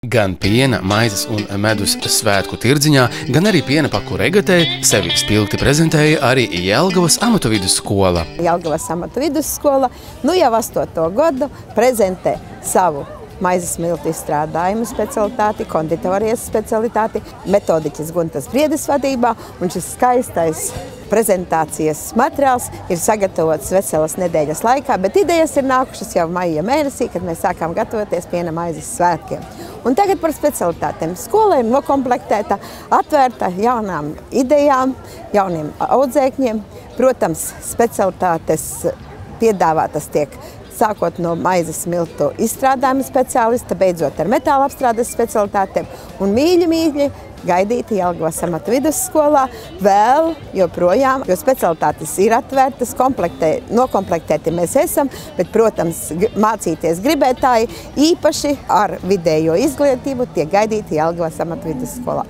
Gan piena, maizes un medus svētku tirdziņā, gan arī piena paku regatē sevi spilgti prezentēja arī Jelgavas amatu vidusskola. Jelgavas amatu vidusskola jau 8. gadu prezentē savu maizes miltu izstrādājumu specialitāti, konditorijas specialitāti, metodiķis Guntas Briedis vadībā, un šis skaistais prezentācijas materiāls ir sagatavots veselas nedēļas laikā, bet idejas ir nākušas jau maija mēnesī, kad mēs sākām gatavoties piena maizes svētkiem. Un tagad par specialitātēm. Skola ir nokomplektēta, atvērta jaunām idejām, jauniem audzēkņiem. Protams, specialitātes piedāvātas tiek sākot no maizes miltu izstrādājuma speciālista, beidzot ar metāla apstrādes specialitātēm. Un mīļi gaidīti Jelgavas amatu vidusskolā vēl joprojām, jo specialitātes ir atvērtas, nokomplektēti mēs esam, bet, protams, mācīties gribētāji īpaši ar vidējo izglītību tiek gaidīti Jelgavas amatu vidusskolā.